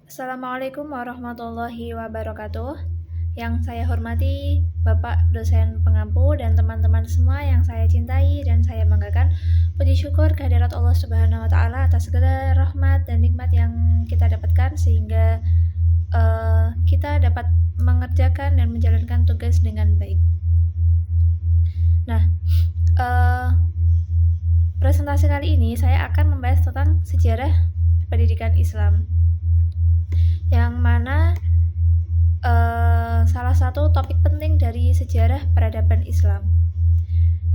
Assalamualaikum warahmatullahi wabarakatuh. Yang saya hormati Bapak dosen pengampu dan teman-teman semua yang saya cintai dan saya banggakan. Puji syukur kehadirat Allah Subhanahu wa taala atas segala rahmat dan nikmat yang kita dapatkan sehingga kita dapat mengerjakan dan menjalankan tugas dengan baik. Nah, presentasi kali ini saya akan membahas tentang sejarah pendidikan Islam, yang mana salah satu topik penting dari sejarah peradaban Islam.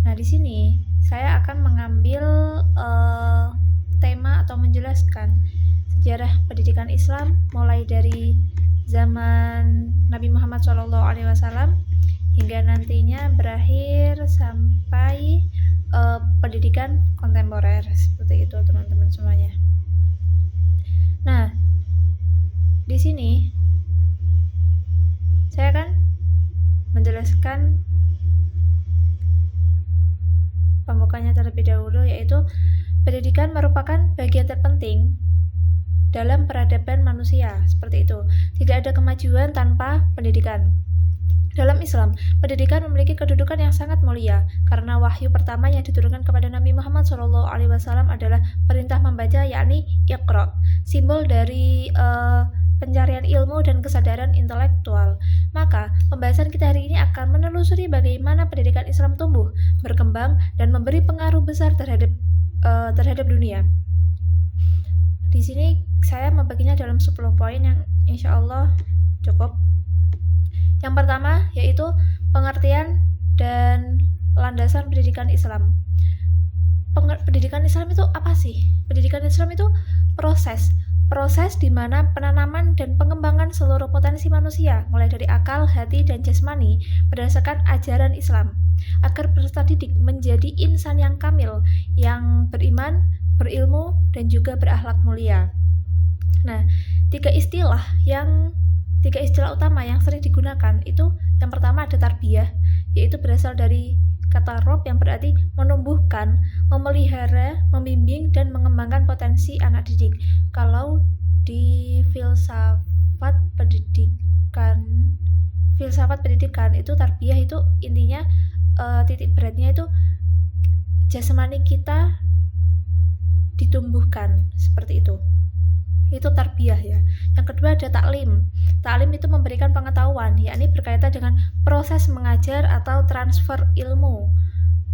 Nah, di sini saya akan mengambil tema atau menjelaskan sejarah pendidikan Islam mulai dari zaman Nabi Muhammad SAW hingga nantinya berakhir sampai pendidikan kontemporer, seperti itu teman-teman semuanya. Nah, di sini saya akan menjelaskan pembukanya terlebih dahulu, yaitu pendidikan merupakan bagian terpenting dalam peradaban manusia, seperti itu. Tidak ada kemajuan tanpa pendidikan. Dalam Islam, pendidikan memiliki kedudukan yang sangat mulia karena wahyu pertama yang diturunkan kepada Nabi Muhammad SAW adalah perintah membaca, yakni Iqra, simbol dari pencarian ilmu dan kesadaran intelektual. Maka, pembahasan kita hari ini akan menelusuri bagaimana pendidikan Islam tumbuh, berkembang, dan memberi pengaruh besar terhadap dunia. Di sini saya membaginya dalam 10 poin yang insya Allah cukup. Yang pertama yaitu pengertian dan landasan pendidikan Islam. Pendidikan Islam itu apa sih? Pendidikan Islam itu proses di mana penanaman dan pengembangan seluruh potensi manusia, mulai dari akal, hati, dan jasmani berdasarkan ajaran Islam, agar peserta didik menjadi insan yang kamil, yang beriman, berilmu, dan juga berakhlak mulia. Nah, tiga istilah utama yang sering digunakan itu, yang pertama ada tarbiyah, yaitu berasal dari kata rob yang berarti menumbuhkan, memelihara, membimbing, dan mengembangkan potensi anak didik. Kalau di filsafat pendidikan itu tarbiyah itu intinya titik beratnya itu jasmani kita ditumbuhkan, seperti itu tarbiyah ya. Yang kedua ada taklim. Taklim itu memberikan pengetahuan, yakni berkaitan dengan proses mengajar atau transfer ilmu.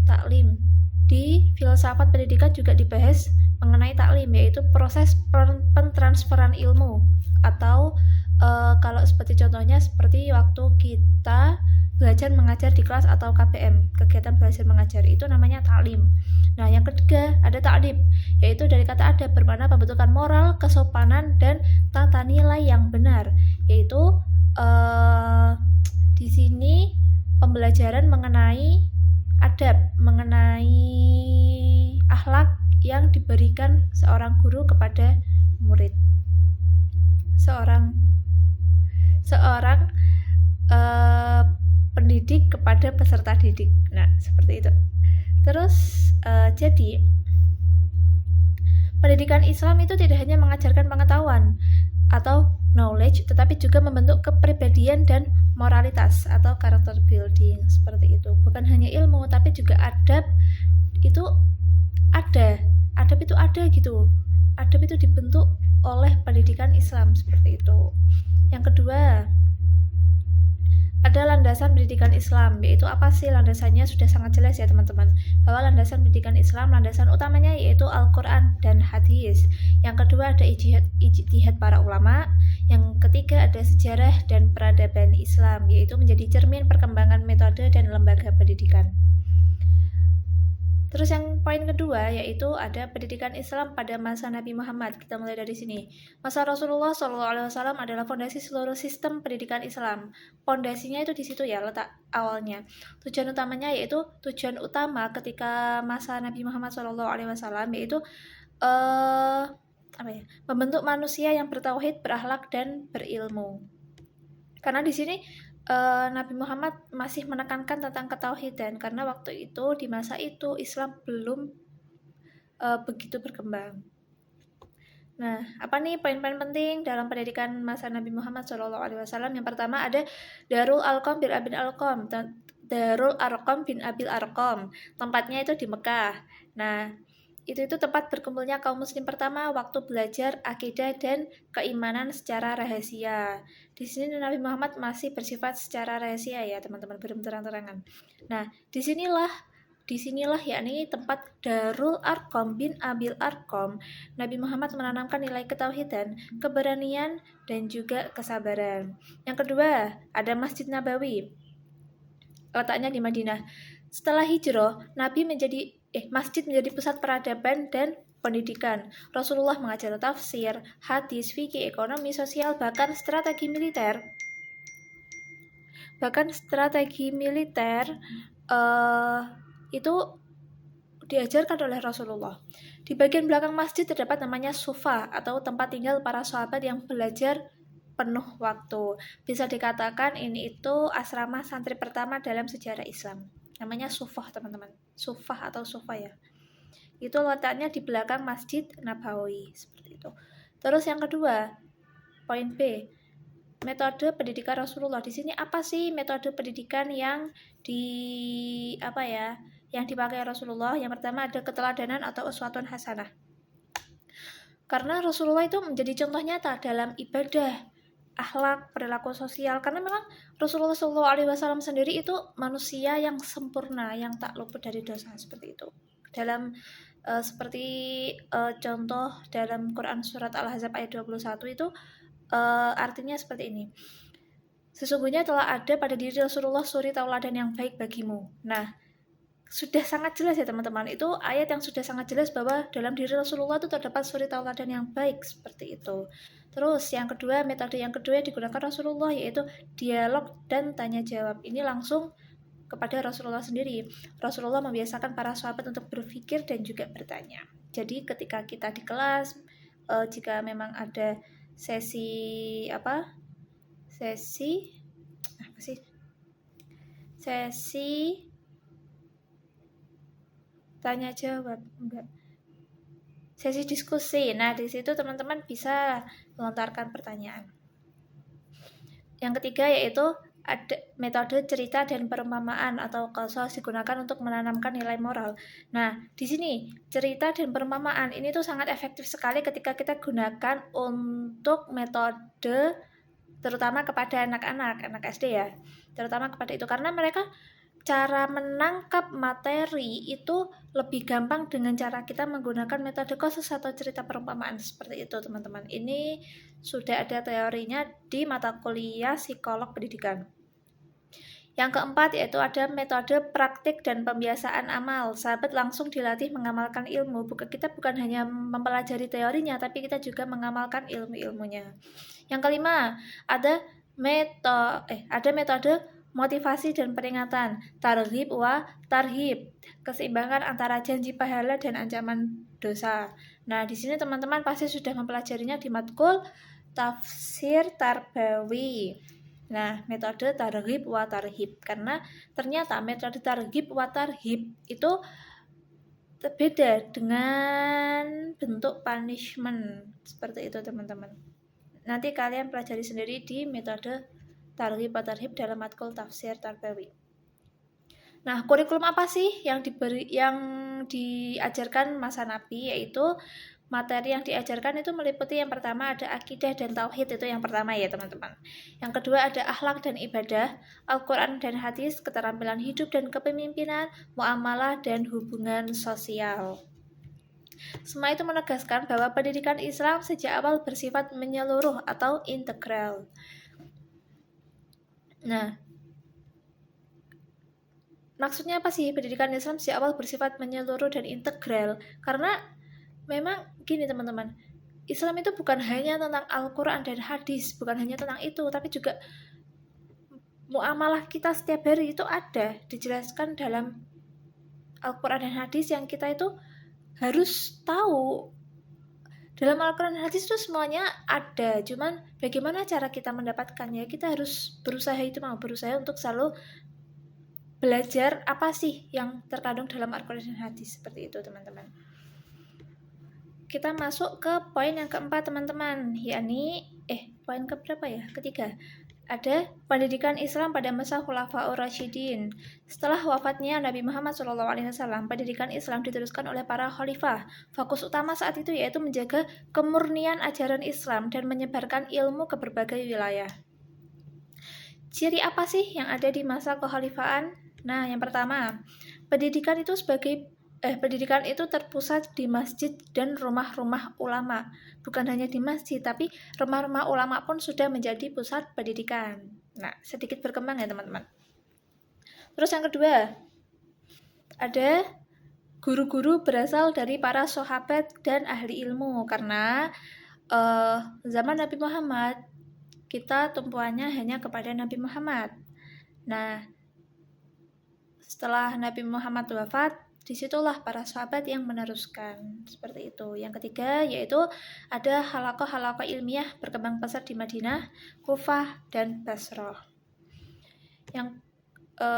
Taklim di filsafat pendidikan juga dibahas mengenai taklim, yaitu proses pentransferan ilmu, atau kalau seperti contohnya seperti waktu kita belajar mengajar di kelas atau KBM, kegiatan belajar mengajar, itu namanya taklim. Nah, yang ketiga ada ta'dib, yaitu dari kata adab bermakna pembentukan moral, kesopanan, dan tata nilai yang benar, yaitu di sini pembelajaran mengenai adab, mengenai akhlak yang diberikan seorang guru kepada murid, seorang pendidik kepada peserta didik. Nah, seperti itu. Terus jadi pendidikan Islam itu tidak hanya mengajarkan pengetahuan atau knowledge, tetapi juga membentuk kepribadian dan moralitas atau character building, seperti itu. Bukan hanya ilmu, tapi juga adab itu ada. Adab itu ada gitu. Adab itu dibentuk oleh pendidikan Islam, seperti itu. Yang kedua, ada landasan pendidikan Islam, yaitu apa sih landasannya? Sudah sangat jelas ya teman-teman, bahwa landasan pendidikan Islam, landasan utamanya yaitu Al-Quran dan Hadis. Yang kedua ada ijtihad para ulama. Yang ketiga ada sejarah dan peradaban Islam, yaitu menjadi cermin perkembangan metode dan lembaga pendidikan. Terus yang poin kedua yaitu ada pendidikan Islam pada masa Nabi Muhammad. Kita mulai dari sini. Masa Rasulullah SAW adalah fondasi seluruh sistem pendidikan Islam. Fondasinya itu di situ ya, letak awalnya. Tujuan utama ketika masa Nabi Muhammad SAW yaitu membentuk manusia yang bertauhid, berakhlak, dan berilmu. Karena di sini Nabi Muhammad masih menekankan tentang ketauhidan, karena waktu itu di masa itu Islam belum begitu berkembang. Nah, apa nih poin-poin penting dalam pendidikan masa Nabi Muhammad SAW? Yang pertama ada Darul Arqam bin Abil Arqam. Darul Arqam bin Abil Arqam. Tempatnya itu di Mekah. Nah, itu tempat berkumpulnya kaum muslim pertama waktu belajar akidah dan keimanan secara rahasia. Di sini Nabi Muhammad masih bersifat secara rahasia ya, teman-teman, belum terang-terangan. Nah, disinilah yakni tempat Darul Arqam bin Abil Arqam. Nabi Muhammad menanamkan nilai ketauhidan, keberanian, dan juga kesabaran. Yang kedua, ada Masjid Nabawi. Letaknya di Madinah. Setelah hijrah, masjid menjadi pusat peradaban dan pendidikan. Rasulullah mengajar tafsir, hadis, fikih, ekonomi, sosial, bahkan strategi militer. Itu diajarkan oleh Rasulullah. Di bagian belakang masjid terdapat namanya sufa atau tempat tinggal para sahabat yang belajar penuh waktu. Bisa dikatakan ini itu asrama santri pertama dalam sejarah Islam. Namanya sufah, teman-teman. Sufah atau sufa ya. Itu letaknya di belakang Masjid Nabawi, seperti itu. Terus yang kedua, poin B, metode pendidikan Rasulullah. Di sini apa sih metode pendidikan yang dipakai Rasulullah? Yang pertama ada keteladanan atau uswatun hasanah. Karena Rasulullah itu menjadi contoh nyata dalam ibadah, akhlak, perilaku sosial. Karena memang Rasulullah SAW sendiri itu manusia yang sempurna, yang tak luput dari dosa, seperti itu. Dalam contoh dalam Quran surat Al-Ahzab ayat 21 itu artinya seperti ini. Sesungguhnya telah ada pada diri Rasulullah suri tauladan yang baik bagimu. Nah, sudah sangat jelas ya teman-teman, itu ayat yang sudah sangat jelas bahwa dalam diri Rasulullah itu terdapat suri tauladan yang baik, seperti itu. Terus metode yang kedua yang digunakan Rasulullah yaitu dialog dan tanya jawab. Ini langsung kepada Rasulullah sendiri. Rasulullah membiasakan para sahabat untuk berpikir dan juga bertanya. Jadi ketika kita di kelas, jika memang ada sesi tanya jawab, sesi diskusi. Nah, di situ teman-teman bisa melontarkan pertanyaan. Yang ketiga yaitu ada metode cerita dan perumpamaan atau qasas digunakan untuk menanamkan nilai moral. Nah, di sini cerita dan perumpamaan ini tuh sangat efektif sekali ketika kita gunakan untuk metode terutama kepada anak SD ya. Terutama kepada itu karena mereka cara menangkap materi itu lebih gampang dengan cara kita menggunakan metode qasas atau cerita perumpamaan, seperti itu teman-teman. Ini sudah ada teorinya di mata kuliah psikolog pendidikan. Yang keempat yaitu ada metode praktik dan pembiasaan amal. Sahabat langsung dilatih mengamalkan ilmu. Kita bukan hanya mempelajari teorinya, tapi kita juga mengamalkan ilmu-ilmunya. Yang kelima, ada metode motivasi dan peringatan, targhib wa tarhib, keseimbangan antara janji pahala dan ancaman dosa. Nah, di sini teman-teman pasti sudah mempelajarinya di matkul tafsir tarbawi. Nah, metode targhib wa tarhib, karena ternyata metode targhib wa tarhib itu beda dengan bentuk punishment, seperti itu teman-teman. Nanti kalian pelajari sendiri di metode targhib wa tarhib dalam matkul tafsir tarbawi. Nah, kurikulum apa sih yang diajarkan masa Nabi? Yaitu materi yang diajarkan itu meliputi yang pertama ada akidah dan tauhid, itu yang pertama ya teman-teman. Yang kedua ada akhlak dan ibadah, Al-Quran dan hadis, keterampilan hidup dan kepemimpinan, muamalah dan hubungan sosial. Semua itu menegaskan bahwa pendidikan Islam sejak awal bersifat menyeluruh atau integral. Nah, maksudnya apa sih pendidikan Islam sejak awal bersifat menyeluruh dan integral? Karena memang gini teman-teman, Islam itu bukan hanya tentang Al-Quran dan hadis, bukan hanya tentang itu, tapi juga muamalah kita setiap hari itu ada dijelaskan dalam Al-Quran dan hadis yang kita itu harus tahu. Dalam Al-Quran dan hadis itu semuanya ada, cuman bagaimana cara kita mendapatkannya, kita harus berusaha untuk selalu belajar apa sih yang terkandung dalam Al-Quran dan hadis, seperti itu teman-teman. kita masuk ke poin yang keempat teman-teman, yakni poin keberapa ya? Ketiga. Ada pendidikan Islam pada masa Khulafaur Rasyidin. Setelah wafatnya Nabi Muhammad SAW, pendidikan Islam diteruskan oleh para khalifah. Fokus utama saat itu yaitu menjaga kemurnian ajaran Islam dan menyebarkan ilmu ke berbagai wilayah. Ciri apa sih yang ada di masa kekhalifahan? Nah, yang pertama, pendidikan itu terpusat di masjid dan rumah-rumah ulama. Bukan hanya di masjid, tapi rumah-rumah ulama pun sudah menjadi pusat pendidikan. Nah, sedikit berkembang ya teman-teman. Terus yang kedua, ada guru-guru berasal dari para sahabat dan ahli ilmu. Karena zaman Nabi Muhammad, kita tumpuannya hanya kepada Nabi Muhammad. Nah, setelah Nabi Muhammad wafat, disitulah para sahabat yang meneruskan, seperti itu. Yang ketiga yaitu ada halaqah-halaqah ilmiah berkembang pesat di Madinah, Kufah, dan Basrah. Yang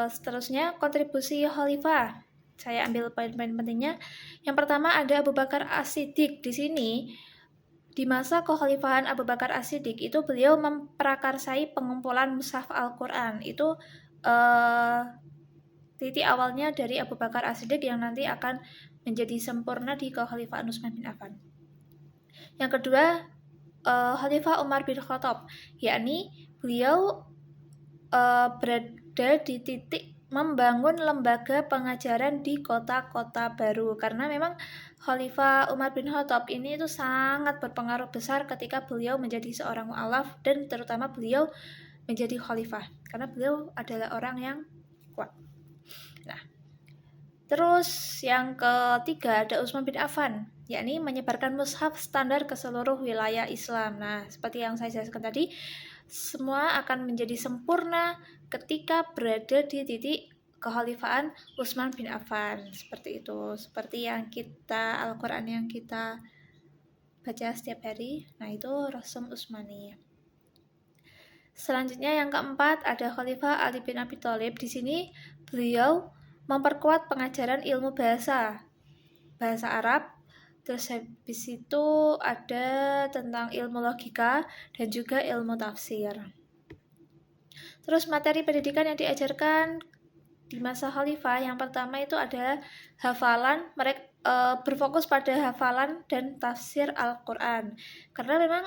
seterusnya kontribusi khalifah. Saya ambil poin-poin pentingnya. Yang pertama ada Abu Bakar As-Siddiq. Di sini di masa kekhalifahan Abu Bakar As-Siddiq itu beliau memprakarsai pengumpulan mushaf Al-Quran. Itu titik awalnya dari Abu Bakar As-Siddiq yang nanti akan menjadi sempurna di kekhalifahan Utsman bin Affan. Yang kedua, Khalifah Umar bin Khattab, yakni beliau berada di titik membangun lembaga pengajaran di kota-kota baru, karena memang Khalifah Umar bin Khattab ini itu sangat berpengaruh besar ketika beliau menjadi seorang mu'alaf dan terutama beliau menjadi khalifah, karena beliau adalah orang yang kuat. Nah, terus yang ketiga ada Utsman bin Affan, yakni menyebarkan mushaf standar ke seluruh wilayah Islam. Nah, seperti yang saya jelaskan tadi, semua akan menjadi sempurna ketika berada di titik kekhalifahan Utsman bin Affan. Seperti itu, seperti yang Al-Quran yang kita baca setiap hari. Nah, itu Rasul Utsmani. Selanjutnya yang keempat ada Khalifah Ali bin Abi Thalib. Di sini beliau memperkuat pengajaran ilmu bahasa Arab. Terus habis itu ada tentang ilmu logika dan juga ilmu tafsir. Terus materi pendidikan yang diajarkan di masa khalifah yang pertama itu adalah hafalan. Mereka berfokus pada hafalan dan tafsir Al-Quran, karena memang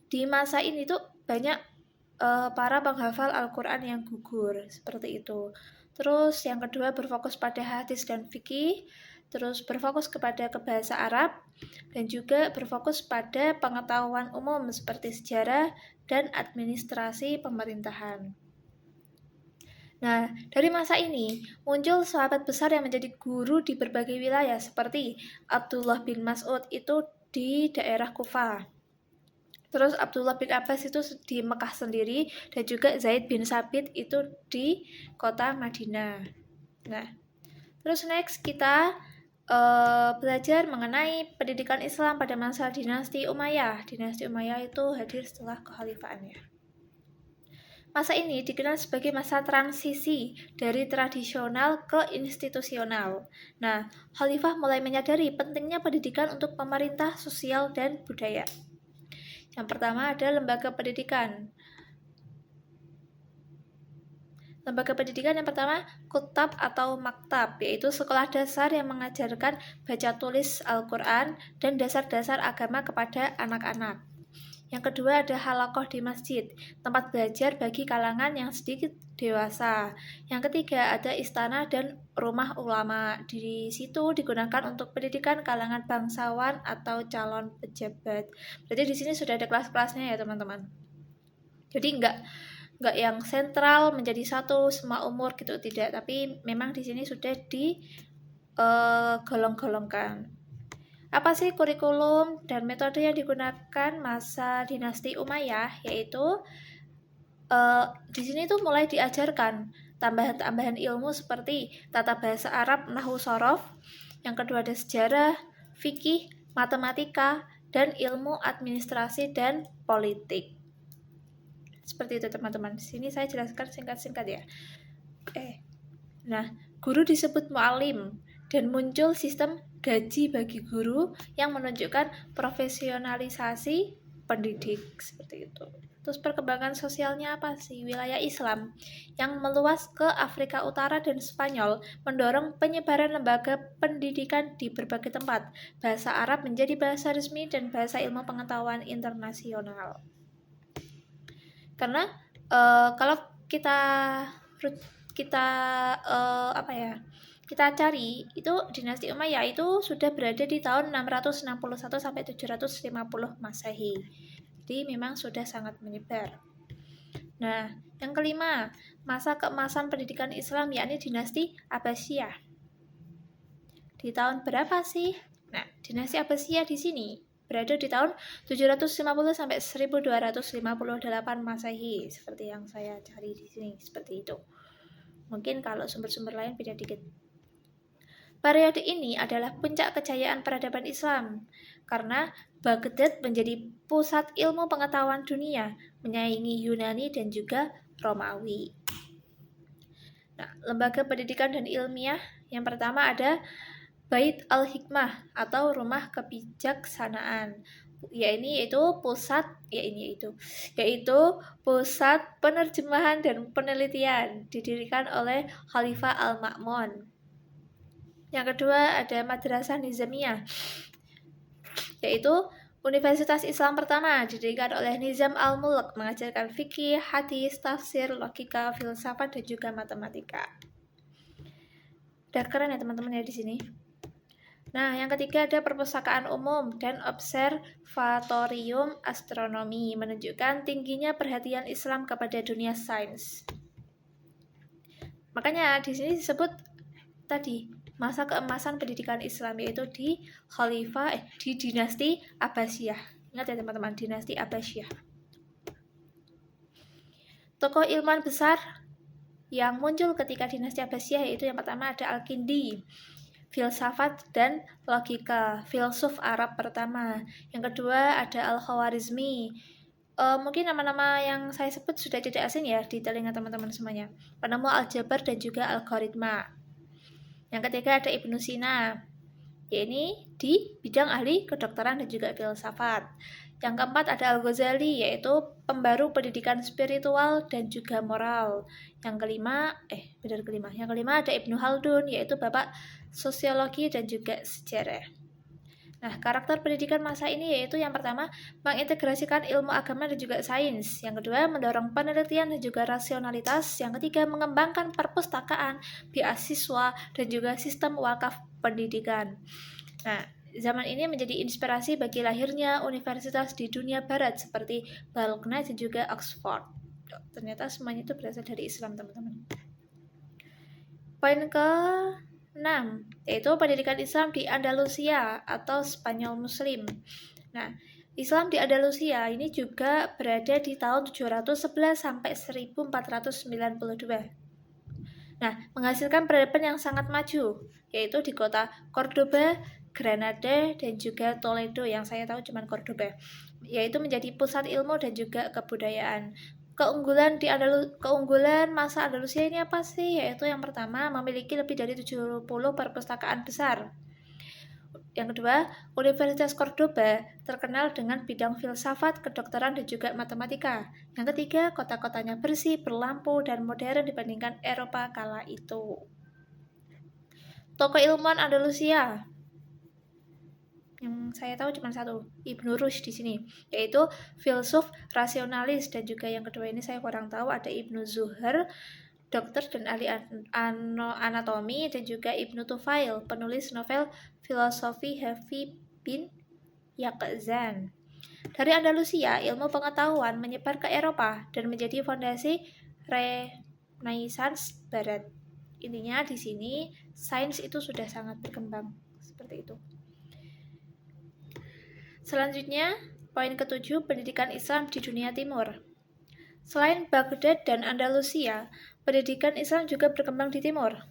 di masa ini tuh banyak para penghafal Al-Quran yang gugur, seperti itu. Terus yang kedua berfokus pada hadis dan fikih, terus berfokus kepada bahasa Arab, dan juga berfokus pada pengetahuan umum seperti sejarah dan administrasi pemerintahan. Nah, dari masa ini muncul sahabat besar yang menjadi guru di berbagai wilayah seperti Abdullah bin Mas'ud itu di daerah Kufah. Terus Abdullah bin Abbas itu di Mekah sendiri, dan juga Zaid bin Sabit itu di kota Madinah. Nah, terus next kita belajar mengenai pendidikan Islam pada masa dinasti Umayyah. Dinasti Umayyah itu hadir setelah kekhalifaannya. Masa ini dikenal sebagai masa transisi dari tradisional ke institusional. Nah, khalifah mulai menyadari pentingnya pendidikan untuk pemerintah, sosial, dan budaya. Yang pertama ada lembaga pendidikan. Lembaga pendidikan yang pertama kutab atau maktab, yaitu sekolah dasar yang mengajarkan baca tulis Al-Quran dan dasar-dasar agama kepada anak-anak. Yang kedua ada halaqah di masjid, tempat belajar bagi kalangan yang sedikit dewasa. Yang ketiga ada istana dan rumah ulama. Di situ digunakan untuk pendidikan kalangan bangsawan atau calon pejabat. Berarti di sini sudah ada kelas-kelasnya ya teman-teman. Jadi enggak yang sentral menjadi satu semua umur gitu, tidak. Tapi memang di sini sudah digolong-golongkan. Apa sih kurikulum dan metode yang digunakan masa dinasti Umayyah? Yaitu di sini tuh mulai diajarkan tambahan-tambahan ilmu seperti tata bahasa Arab, nahwu shorof. Yang kedua ada sejarah, fikih, matematika, dan ilmu administrasi dan politik. Seperti itu teman-teman. Di sini saya jelaskan singkat-singkat ya. Nah, guru disebut mu'alim. dan muncul sistem gaji bagi guru yang menunjukkan profesionalisasi pendidik seperti itu. Terus perkembangan sosialnya apa sih? Wilayah Islam yang meluas ke Afrika Utara dan Spanyol mendorong penyebaran lembaga pendidikan di berbagai tempat. Bahasa Arab menjadi bahasa resmi dan bahasa ilmu pengetahuan internasional. Karena kalau kita cari itu dinasti Umayyah itu sudah berada di tahun 661 sampai 750 Masehi. Jadi memang sudah sangat menyebar. Nah, yang kelima, masa keemasan pendidikan Islam yakni dinasti Abbasiyah. Di tahun berapa sih? Nah, dinasti Abbasiyah di sini berada di tahun 750 sampai 1258 Masehi, seperti yang saya cari di sini, seperti itu. Mungkin kalau sumber-sumber lain beda dikit. Periode ini adalah puncak kejayaan peradaban Islam, karena Baghdad menjadi pusat ilmu pengetahuan dunia, menyaingi Yunani dan juga Romawi. Nah, lembaga pendidikan dan ilmiah yang pertama ada Bait al-Hikmah atau Rumah Kebijaksanaan, yaitu pusat penerjemahan dan penelitian didirikan oleh Khalifah Al-Ma'mun. Yang kedua ada Madrasah Nizamiyah, yaitu Universitas Islam pertama didirikan oleh Nizam al-Mulk, mengajarkan fikih, hadis, tafsir, logika, filsafat, dan juga matematika. Udah keren ya teman-teman ya di sini. Nah, yang ketiga ada Perpustakaan Umum dan Observatorium Astronomi, menunjukkan tingginya perhatian Islam kepada dunia sains. Makanya di sini disebut tadi masa keemasan pendidikan Islam, yaitu di dinasti Abbasiyah. Ingat ya teman-teman, dinasti Abbasiyah. Tokoh ilmuwan besar yang muncul ketika dinasti Abbasiyah yaitu yang pertama ada Al-Kindi, filsafat dan logika, filsuf Arab pertama. Yang kedua ada Al-Khawarizmi. Mungkin nama-nama yang saya sebut sudah tidak asing ya di telinga teman-teman semuanya. Penemu aljabar dan juga algoritma. Yang ketiga ada Ibnu Sina, yaitu di bidang ahli kedokteran dan juga filsafat. Yang keempat ada Al-Ghazali, yaitu pembaru pendidikan spiritual dan juga moral. Yang kelima ada Ibnu Khaldun, yaitu bapak sosiologi dan juga sejarah. Nah, karakter pendidikan masa ini yaitu yang pertama, mengintegrasikan ilmu agama dan juga sains. Yang kedua, mendorong penelitian dan juga rasionalitas. Yang ketiga, mengembangkan perpustakaan, beasiswa, dan juga sistem wakaf pendidikan. Nah, zaman ini menjadi inspirasi bagi lahirnya universitas di dunia barat seperti Bologna dan juga Oxford. Ternyata semuanya itu berasal dari Islam, teman-teman. Poin ke-6, yaitu pendidikan Islam di Andalusia atau Spanyol Muslim. Nah, Islam di Andalusia ini juga berada di tahun 711 sampai 1492. Nah, menghasilkan peradaban yang sangat maju, yaitu di kota Cordoba, Granada, dan juga Toledo, yang saya tahu cuma Cordoba, yaitu menjadi pusat ilmu dan juga kebudayaan. Keunggulan masa Andalusia ini apa sih? Yaitu yang pertama, memiliki lebih dari 70 perpustakaan besar. Yang kedua, Universitas Cordoba terkenal dengan bidang filsafat, kedokteran, dan juga matematika. Yang ketiga, kota-kotanya bersih, berlampu, dan modern dibandingkan Eropa kala itu. Tokoh ilmuwan Andalusia yang saya tahu cuma satu, Ibnu Rushd di sini, yaitu filsuf rasionalis, dan juga yang kedua ini saya kurang tahu, ada Ibnu Zuhar, dokter dan ahli anatomi, dan juga Ibnu Tufail, penulis novel filosofi Hafiz bin Yaqzan. Dari Andalusia, ilmu pengetahuan menyebar ke Eropa dan menjadi fondasi Renaissance Barat. Intinya di sini sains itu sudah sangat berkembang seperti itu. Selanjutnya, poin ke-7, pendidikan Islam di dunia timur. Selain Baghdad dan Andalusia, pendidikan Islam juga berkembang di timur.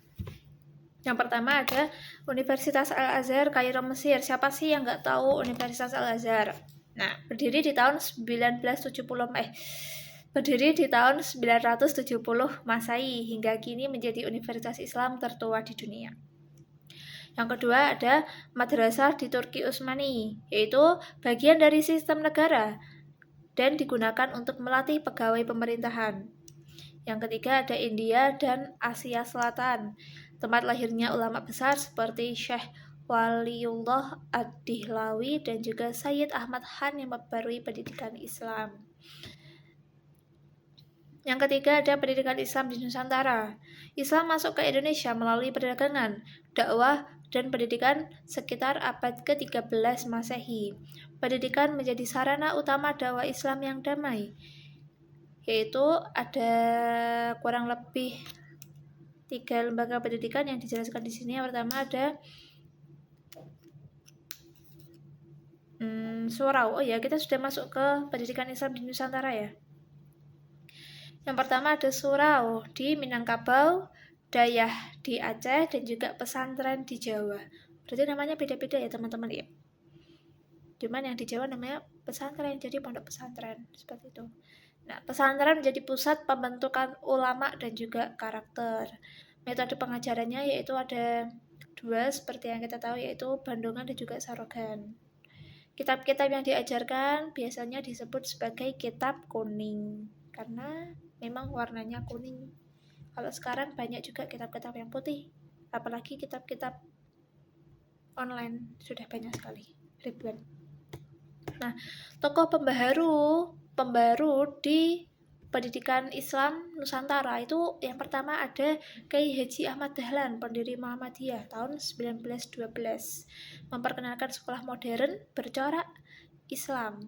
Yang pertama ada Universitas Al-Azhar, Kairo, Mesir. Siapa sih yang nggak tahu Universitas Al-Azhar? Nah, berdiri di tahun 970 Masehi hingga kini menjadi universitas Islam tertua di dunia. Yang kedua ada madrasah di Turki Utsmani, yaitu bagian dari sistem negara dan digunakan untuk melatih pegawai pemerintahan. Yang ketiga ada India dan Asia Selatan, tempat lahirnya ulama besar seperti Syekh Waliullah Ad-Dihlawi dan juga Sayyid Ahmad Khan yang memperbarui pendidikan Islam. Yang ketiga ada pendidikan Islam di Nusantara. Islam masuk ke Indonesia melalui perdagangan, dakwah, dan pendidikan sekitar abad ke-13 Masehi. Pendidikan menjadi sarana utama dakwah Islam yang damai, yaitu ada kurang lebih 3 lembaga pendidikan yang dijelaskan di sini. Yang pertama ada Surau. Oh ya, kita sudah masuk ke pendidikan Islam di Nusantara ya. Yang pertama ada surau di Minangkabau, Dayah di Aceh, dan juga pesantren di Jawa. Berarti namanya beda-beda ya teman-teman ya. Cuman yang di Jawa namanya pesantren, jadi pondok pesantren seperti itu. Nah, pesantren menjadi pusat pembentukan ulama dan juga karakter. Metode pengajarannya yaitu ada 2 seperti yang kita tahu, yaitu Bandungan dan juga Sarogan. Kitab-kitab yang diajarkan biasanya disebut sebagai kitab kuning karena memang warnanya kuning. Kalau sekarang banyak juga kitab-kitab yang putih, apalagi kitab-kitab online sudah banyak sekali, ribuan. Nah, tokoh pembaru di pendidikan Islam Nusantara itu yang pertama ada Kiai Haji Ahmad Dahlan, pendiri Muhammadiyah tahun 1912, memperkenalkan sekolah modern bercorak Islam.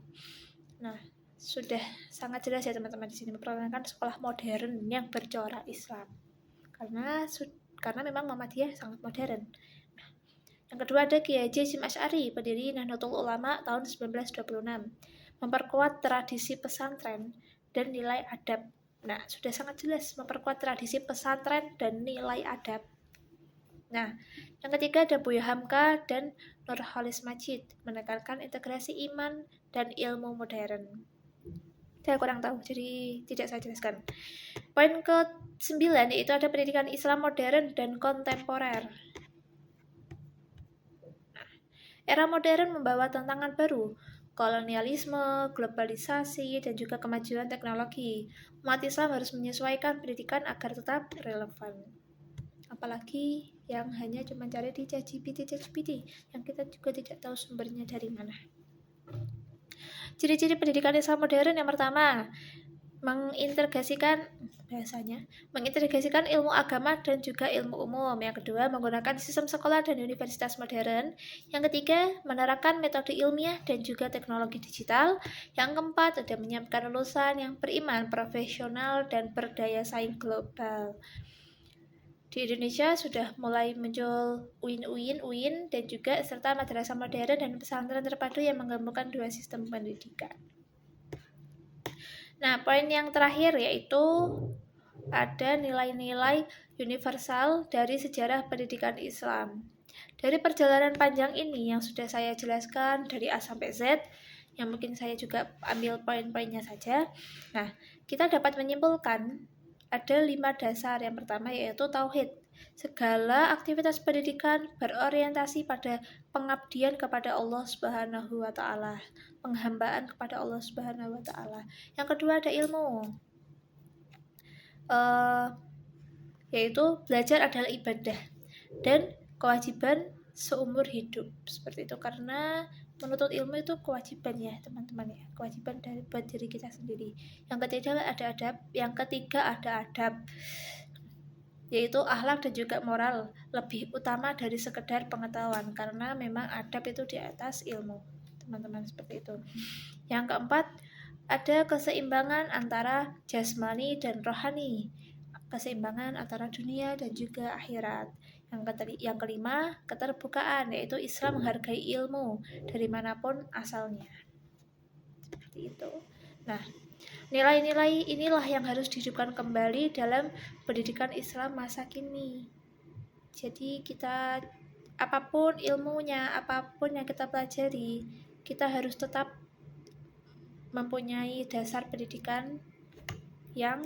Nah, sudah sangat jelas ya teman-teman di sini, memperkenalkan sekolah modern yang bercorak Islam. Karena memang Muhammadiyah sangat modern. Nah, yang kedua ada Kiai Haji Hasyim Asy'ari, pendiri Nahdlatul Ulama tahun 1926, memperkuat tradisi pesantren dan nilai adab. Nah, sudah sangat jelas memperkuat tradisi pesantren dan nilai adab. Nah, yang ketiga ada Buya Hamka dan Nurholis Majid, menekankan integrasi iman dan ilmu modern. Saya kurang tahu, jadi tidak saya jelaskan. Poin ke-9 yaitu ada pendidikan Islam modern dan kontemporer. Nah, era modern membawa tantangan baru, kolonialisme, globalisasi, dan juga kemajuan teknologi. Umat Islam harus menyesuaikan pendidikan agar tetap relevan. Apalagi yang hanya cuma cari di ChatGPT, yang kita juga tidak tahu sumbernya dari mana. Ciri-ciri pendidikan Islam modern yang pertama, mengintegrasikan ilmu agama dan juga ilmu umum. Yang kedua, menggunakan sistem sekolah dan universitas modern. Yang ketiga, menerapkan metode ilmiah dan juga teknologi digital. Yang keempat, ada menyiapkan lulusan yang beriman, profesional, dan berdaya saing global. Di Indonesia sudah mulai muncul UIN dan juga serta madrasah modern dan pesantren terpadu yang menggabungkan 2 sistem pendidikan. Nah, poin yang terakhir yaitu ada nilai-nilai universal dari sejarah pendidikan Islam. Dari perjalanan panjang ini yang sudah saya jelaskan dari A sampai Z, yang mungkin saya juga ambil poin-poinnya saja. Nah, kita dapat menyimpulkan ada 5 dasar. Yang pertama yaitu tauhid. Segala aktivitas pendidikan berorientasi pada pengabdian kepada Allah Subhanahu wa taala, penghambaan kepada Allah Subhanahu wa taala. Yang kedua ada ilmu. Yaitu belajar adalah ibadah dan kewajiban seumur hidup. Seperti itu, karena menuntut ilmu itu kewajiban ya teman-teman ya, kewajiban buat diri kita sendiri. Yang ketiga ada adab, yaitu akhlak dan juga moral, lebih utama dari sekedar pengetahuan, karena memang adab itu di atas ilmu teman-teman, seperti itu. Yang keempat ada keseimbangan antara jasmani dan rohani, keseimbangan antara dunia dan juga akhirat. Yang kelima, keterbukaan, yaitu Islam menghargai ilmu dari manapun asalnya. Seperti itu. Nah, nilai-nilai inilah yang harus dihidupkan kembali dalam pendidikan Islam masa kini. Jadi kita, apapun ilmunya, apapun yang kita pelajari, kita harus tetap mempunyai dasar pendidikan yang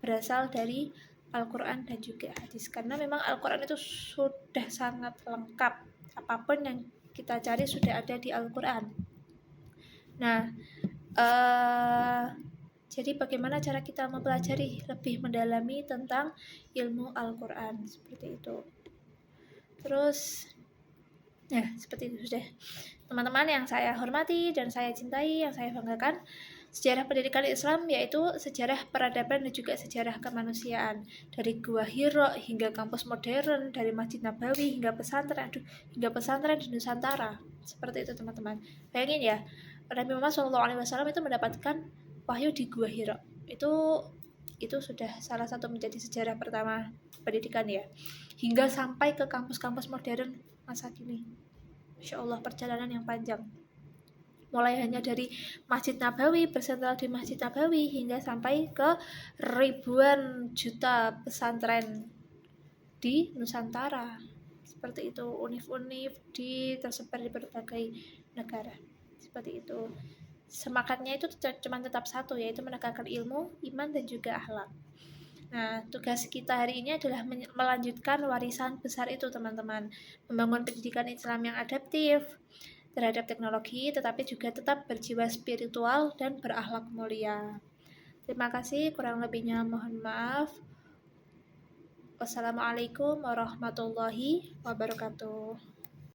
berasal dari Al-Quran dan juga hadis, karena memang Al-Quran itu sudah sangat lengkap, apapun yang kita cari sudah ada di Al-Quran. Nah, jadi bagaimana cara kita mempelajari lebih mendalami tentang ilmu Al-Quran, seperti itu. Terus ya seperti itu sudah. Teman-teman yang saya hormati dan saya cintai, yang saya banggakan, sejarah pendidikan Islam yaitu sejarah peradaban dan juga sejarah kemanusiaan. Dari Gua Hira hingga kampus modern, dari Masjid Nabawi hingga pesantren, hingga pesantren di Nusantara. Seperti itu teman-teman. Bayangin ya, Nabi Muhammad SAW itu mendapatkan wahyu di Gua Hira. Itu sudah salah satu menjadi sejarah pertama pendidikan ya. Hingga sampai ke kampus-kampus modern masa kini. Masya Allah, perjalanan yang panjang. Mulai hanya dari Masjid Nabawi, bersentral di Masjid Nabawi, hingga sampai ke ribuan juta pesantren di Nusantara. Seperti itu, univ-univ tersebar di berbagai negara. Seperti itu. Semangatnya itu cuma tetap satu, yaitu menegakkan ilmu, iman, dan juga akhlak. Nah, tugas kita hari ini adalah melanjutkan warisan besar itu, teman-teman. Membangun pendidikan Islam yang adaptif terhadap teknologi, tetapi juga tetap berjiwa spiritual dan berakhlak mulia. Terima kasih, kurang lebihnya mohon maaf. Wassalamualaikum warahmatullahi wabarakatuh.